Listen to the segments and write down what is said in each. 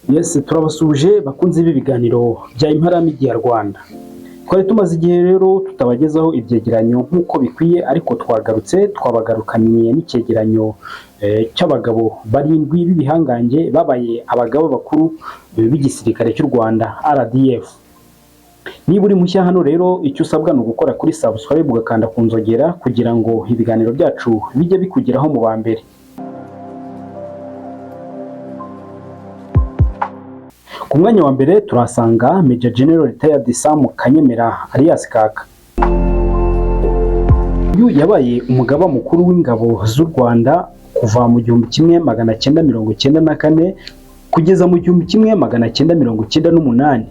Yes, turabasuje bakunze ibi biganiro bya Impara Media Rwanda. Twari tumaze igihe rero tutabagezaho ibyegeranyo nk'uko bikwiye, ariko twabagarukaniye n'icyegeranyo cy'abagabo barindwi b'ibihangange babaye abagabo bakuru b'igisirikare cy'u Rwanda RDF. Niba uri mushya hano rero, icyo usabwa ni ugukora kuri subscribe ugakanda ku nzogera kugira ngo ibiganiro byacu bijye bikugeraho mu ba mbere. Ku mwanya wa mbere turasanga Major General Retired Sam Kanyemera alias Kaka. Uyu yabaye umugaba mukuru w'ingabo z'u Rwanda kuva mu 1994 kugeza mu 1998.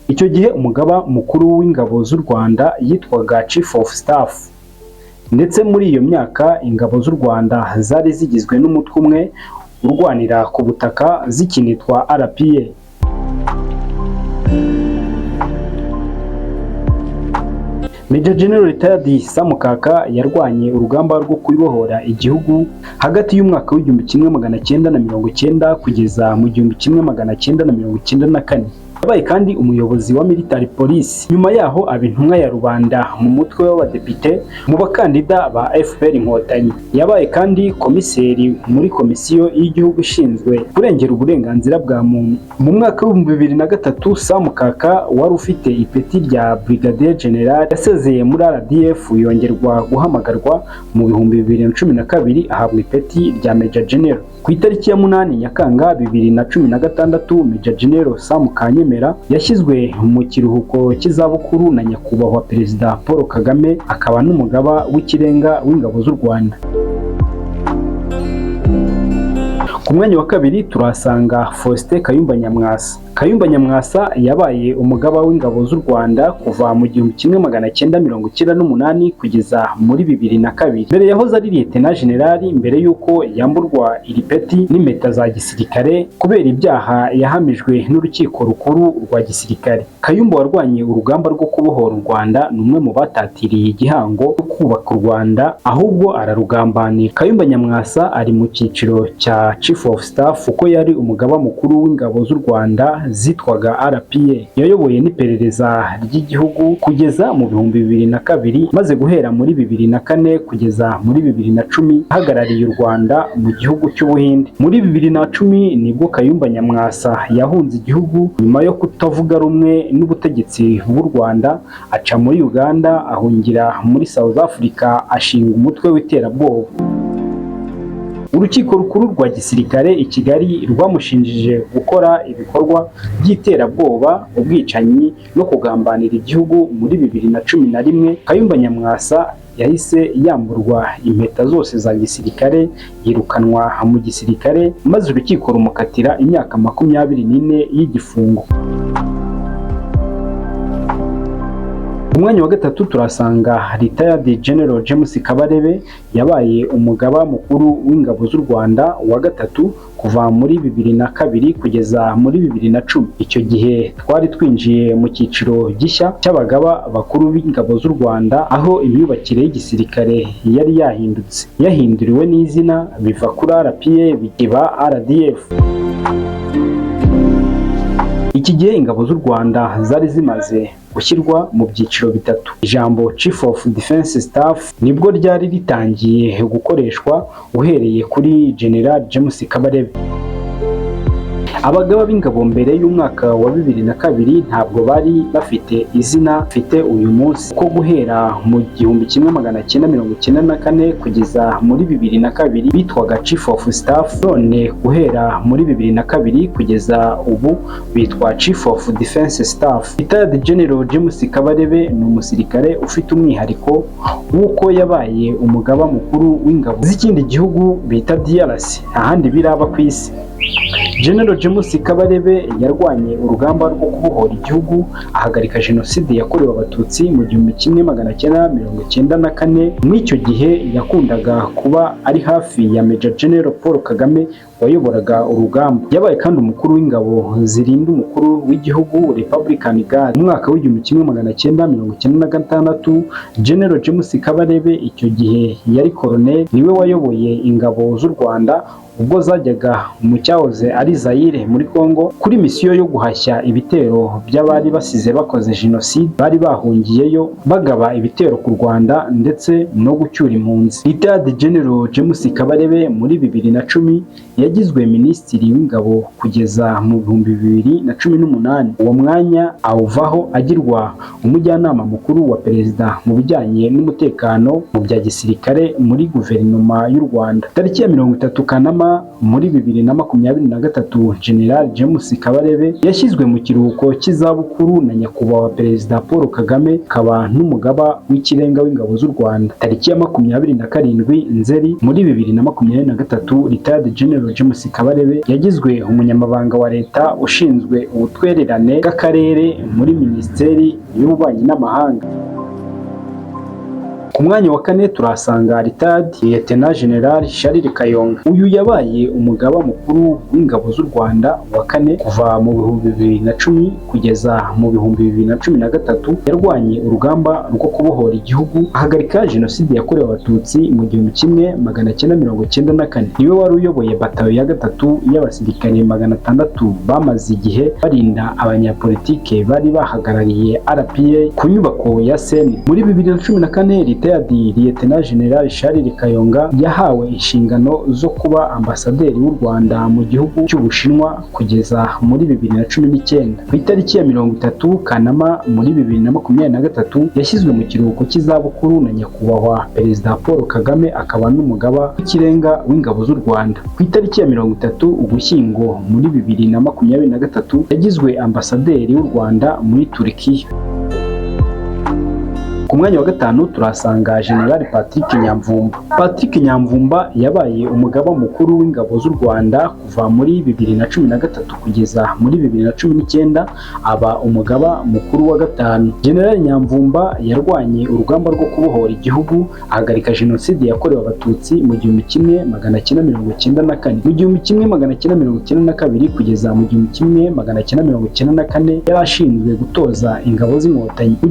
Icyo gihe umugaba mukuru w'ingabo z'u Rwanda yitwaga Chief of Staff. Ndetse muri iyo myaka ingabo z'u Rwanda zari zigizwe n'umutwe umwe urwanira ku butaka zikinitwa RPA. Major General Retired Sam Kaka yarwanye urugamba rwo kwibohora igihugu hagati y'umwaka w'1990 kugeza mu 1994. Yabaye kandi umuyobozi wa military police. Nyuma yaho aba intumwa ya rubanda mu mutwe w'abadepite mu bakandida ba FPR Inkotanyi. Yabaye kandi komiseri muri komisiyo y'igihugu ishinzwe kurengera uburenganzira bwa muntu. Mu mwaka wa 2003 Sam Kaka wari ufite ipeti rya Brigadier General yasezeye muri RDF yongerwa guhamagarwa mu 2012 ahabwa ipeti rya Major General. Ku itariki ya 8 Nyakanga 2016 Major General Sam Kanyemera yashyizwe mu kiruhuko cy'izabukuru na nyakubahwa Perezida Paul Kagame, akaba n'umugaba w'ikirenga w'ingabo z'u Rwanda. Ku mwanya wa kabiri turasanga Faustin Kayumba Nyamwasa. Kayumba Nyamwasa yabaye umugaba w'ingabo z'u Rwanda kuva mu 1998 kugeza muri 2002. Mbere yahoze ari Lieutenant General mbere yuko yamburwa iri peti n'impeta za gisirikare kubera ibyaha yahamijwe n'urukiko rukuru rwa gisirikare. Kayumba warwanye urugamba rwo kubohora u Rwanda n'umwe mu batatiriye igihango cyo kubaka u Rwanda, ahubwo ararugambanira. Kayumba Nyamwasa ari mu cyiciro cya Chief of Staff uko yari umugaba mukuru w'ingabo z'u Rwanda zitwaga RPA. Yayoboye n'iperereza ry'igihugu kugeza mu 2002, maze guhera muri 2004 kugeza muri 2010 ahagarariye u Rwanda mu gihugu cy'Ubuhinde. Muri 2010 nibwo Kayumba Nyamwasa yahunze igihugu nyuma yo kutavuga rumwe n'ubutegetsi bw'u Rwanda, aca muri Uganda ahungira muri South Africa ashinga umutwe w'iterabwoba. Urukiko rukuru rwa gisirikare i Kigali rwamushinjije gukora ibikorwa by'iterabwoba, ubwicanyi no kugambanira igihugu. Muri 2011 Kayumba Nyamwasa yahise yamburwa impeta zose za gisirikare, yirukanwa mu gisirikare, maze urukiko rumukatira imyaka 24 y'igifungo. Umwanya wa gatatu turasanga Retired General James Kabarebe. Yabaye umugaba mukuru w'ingabo z'u Rwanda wa gatatu kuva muri 2002 kugeza muri 2010. Icyo gihe twari twinjiye mu cyiciro gishya cy'abagaba bakuru b'ingabo z'u Rwanda, aho imyubakire y'igisirikare yari yahinduriwe n'izina biva kuri RPA biba RDF. Iki gihe ingabo z'u Rwanda zari zimaze gushyirwa mu byiciro bitatu. Ijambo Chief of Defense Staff nibwo ryari ritangiye gukoreshwa uhereye kuri General James Kabarebe. Abagaba b'ingabo mbere y'umwaka wa 2002 ntabwo bari bafite izina bafite uyu munsi, ko guhera mu 1994 kugeza muri 2002 bitwaga Chief of Staff, none guhera muri 2002 kugeza ubu bitwa Chief of Defense Staff. Retired General James Kabarebe ni umusirikare ufite umwihariko w'uko yabaye umugaba mukuru w'ingabo z'ikindi gihugu bita DRC, nta handi biraba ku isi. General James Kabarebe yarwanye urugamba rwo kubohora igihugu, ahagarika jenoside yakorewe abatutsi mu 1994. Muri icyo gihe yakundaga kuba ari hafi ya Major General Paul Kagame wayoboraga urugamba. Yabaye kandi umukuru w'ingabo zirinda umukuru w'igihugu Republican Guard. Mu mwaka w'igihumbi kimwe magana cyenda mirongo icyenda na gatandatu, General James Kabarebe icyo gihe yari colonel, niwe wayoboye ingabo z'u Rwanda ubwo zajyaga mu cyahoze ari Zaire muri Congo kuri misiyo yo guhashya ibitero by'abari basize bakoze jenoside bari bahungiyeyo, bagaba ibitero ku Rwanda ndetse no gucyura impunzi. Retired General James Kabarebe muri 2010 yagizwe minisitiri w'ingabo kugeza mu 2018. Uwo mwanya awuvaho agirwa umujyanama mukuru wa perezida mu bijyanye n'umutekano mu bya gisirikare muri guverinoma y'u Rwanda. Tariki ya 30 Kanama muri 2023, General James Kabarebe yashyizwe mu kiruhuko cy'izabukuru na nyakubahwa perezida Paul Kagame, kaba n'umugaba w'ikirenga w'ingabo z'u Rwanda. Tariki ya 27 Nzeri muri 2023, Retired General James Kabarebe yagizwe umunyamabanga wa leta ushinzwe ubutwererane bw'akarere muri Minisiteri y'Ububanyi n'Amahanga. Ku mwanya wa kane turasanga Retired Lieutenant General Charles Kayonga. Uyu yabaye umugaba mukuru w'ingabo z'u Rwanda wa kane kuva mu 2010 kugeza mu 2013. Yarwanye urugamba rwo kubohora igihugu, ahagarika jenoside yakorewe abatutsi mu 1994. Niwe wari uyoboye batayo ya gatatu y'abasirikare 600 bamaze igihe barinda abanyapolitike bari bahagarariye RPA ku nyubako ya Seni. Muri 2014, Retired Lieutenant General Charles Kayonga yahawe inshingano zo kuba ambasaderi w'u Rwanda mu gihugu cy'Ubushinwa kugeza muri 2019. Ku itariki ya 30 Kanama muri 2023 yashyizwe mu kiruhuko cy'izabukuru na nyakubahwa perezida Paul Kagame, akaba n'umugaba w'ikirenga w'ingabo z'u Rwanda. Ku itariki ya 30 Ugushyingo muri 2023 yagizwe ambasaderi w'u Rwanda muri Turikiya. Ku mwanya wa gatanu turasanga General Patrick Nyamvumba. Patrick Nyamvumba yabaye umugaba mukuru w'ingabo z'u Rwanda kuva muri 2013 kugeza muri 2019, aba umugaba mukuru wa gatanu. General Nyamvumba yarwanye urugamba rwo kubohora igihugu, ahagarika jenoside yakorewe abatutsi mu 1994. Mu 1992 kugeza mu 1994 yari ashinzwe gutoza ingabo z'inkotanyi. Mu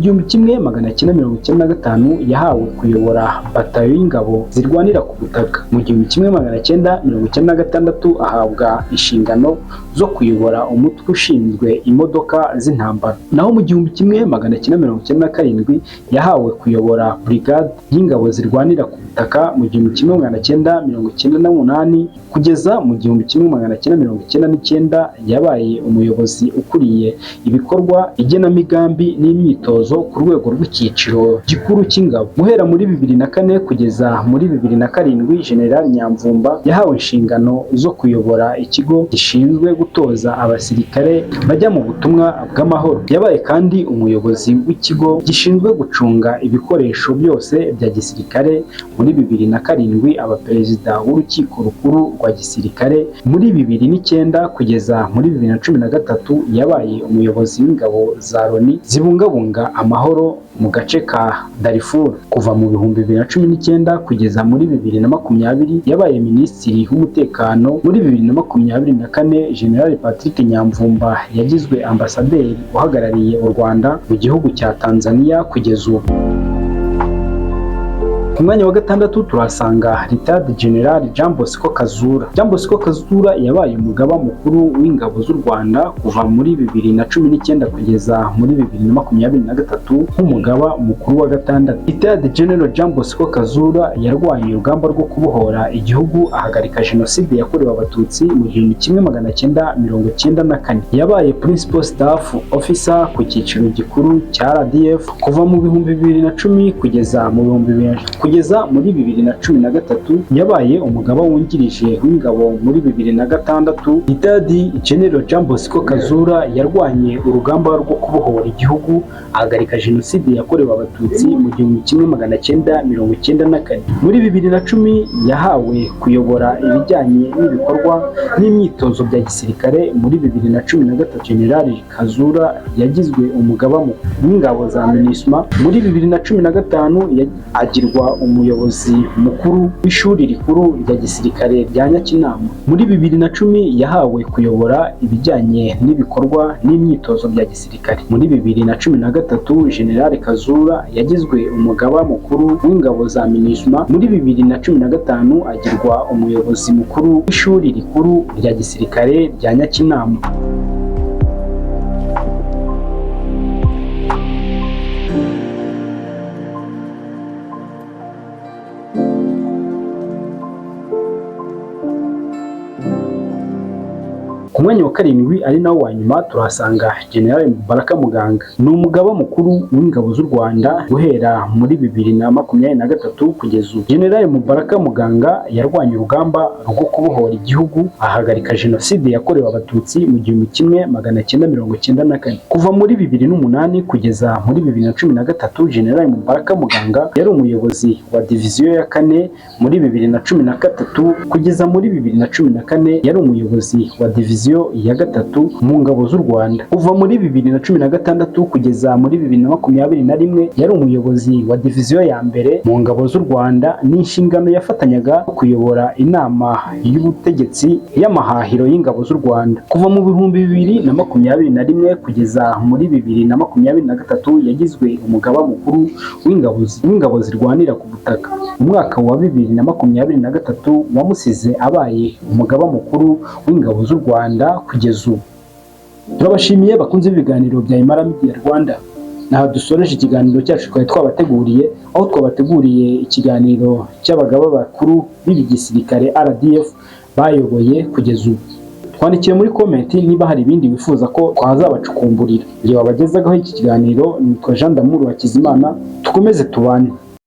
1995 yahawe kuyobora batayo y'ingabo zirwanira ku butaka. Mu 1996 ahabwa inshingano zo kuyobora umutwe ushinzwe imodoka z'intambara. Naho mu 1997 yahawe kuyobora brigade y'ingabo zirwanira ku butaka. Mu 1998 kugeza mu 1999 yabaye umuyobozi ukuriye ibikorwa igenamigambi n'imyitozo ku rwego rw'icyiciro gikuru cy'ingabo. Guhera muri 2004 kugeza muri 2007, General Nyamvumba yahawe inshingano zo kuyobora ikigo gishinzwe gutoza abasirikare bajya mu butumwa bw'amahoro. Yabaye kandi umuyobozi w'ikigo gishinzwe gucunga ibikoresho byose bya gisirikare. Muri 2007 aba perezida w'urukiko rukuru rwa gisirikare. Muri 2009 kugeza muri 2013 yabaye umuyobozi w'ingabo za Loni zibungabunga amahoro mu gace ka Darfur. Kuva mu 2019 kugeza muri 2020 yabaye minisitiri w'umutekano. Muri 2024 General Patrick Nyamvumba yagizwe ambasaderi uhagarariye u Rwanda mu gihugu cya Tanzania kugeza ubu. Ku mwanya wa gatandatu turasanga Retired General Jean Bosco Kazura. Jean Bosco Kazura yabaye umugaba mukuru w'ingabo z'u Rwanda kuva muri 2019 kugeza muri 2023 nk'umugaba mukuru wa gatandatu. Retired General Jean Bosco Kazura yarwanye urugamba rwo kubohora igihugu, ahagarika jenoside yakorewe abatutsi mu 1994. Yabaye Principal Staff Officer ku cyiciro gikuru cya RDF kuva mu 2010 kugeza mu 2013. Yabaye umugaba wungirije w'ingabo muri 2006. Retired General Jean Bosco Kazura yarwanye urugamba rwo kubohora igihugu, ahagarika jenoside yakorewe abatutsi mu 1994. Muri 2010 yahawe kuyobora ibijyanye n'ibikorwa n'imyitozo bya gisirikare. Muri 2013 General Kazura yagizwe umugaba w'ingabo za MINUSMA. Muri 2015 agirwa umuyobozi mukuru w'ishuri rikuru rya gisirikare rya Nyakinama. Muri 2010 yahawe kuyobora ibijyanye n'ibikorwa n'imyitozo bya gisirikare. Muri 2013 General Kazura yagizwe umugaba mukuru w'ingabo za MINUSMA. Muri 2015 agirwa umuyobozi mukuru w'ishuri rikuru rya gisirikare rya Nyakinama. Ku mwanya wa 7 ari nawo wa nyuma turahasanga General Mubaraka Muganga. Ni umugaba mukuru w'ingabo z'u Rwanda guhera muri 2023 kugeza ubu. General Mubaraka Muganga yarwanye urugamba rwo kubohora igihugu, ahagarika jenoside yakorewe abatutsi mu 1994. Kuva muri 2008 kugeza muri 2013 General Mubaraka Muganga yari umuyobozi wa diviziyo ya 4. Muri 2013 kugeza muri 2014 yari umuyobozi wa diviziyo ya 3 mu ngabo z'u Rwanda. Kuva muri 2016 kugeza muri 2021 yari umuyobozi wa diviziyo ya 1 mu ngabo z'u Rwanda, n'inshingano yafatanyaga kuyobora inama y'ubutegetsi y'amahahiro y'ingabo z'u Rwanda. Kuva mu 2021 kugeza muri 2023 yagizwe umugaba mukuru w'ingabo zirwanira ku butaka. Umwaka wa 2023 wamusize abaye umugaba mukuru w'ingabo z'u Rwanda kugeza ubu. Turabashimiye bakunze ibiganiro bya Impara Media Rwanda. Naho dusoreje ikiganiro cyacu twari twabateguriye, aho twabateguriye ikiganiro cy'abagaba bakuru b'igisirikare RDF bayoboye kugeza ubu. Twandikiye muri comment niba hari ibindi wifuza ko twazabacukumburira. Iyo wabagezagaho iki kiganiro nitwa Jean d'Amour Hakizimana, tukomeze tubane.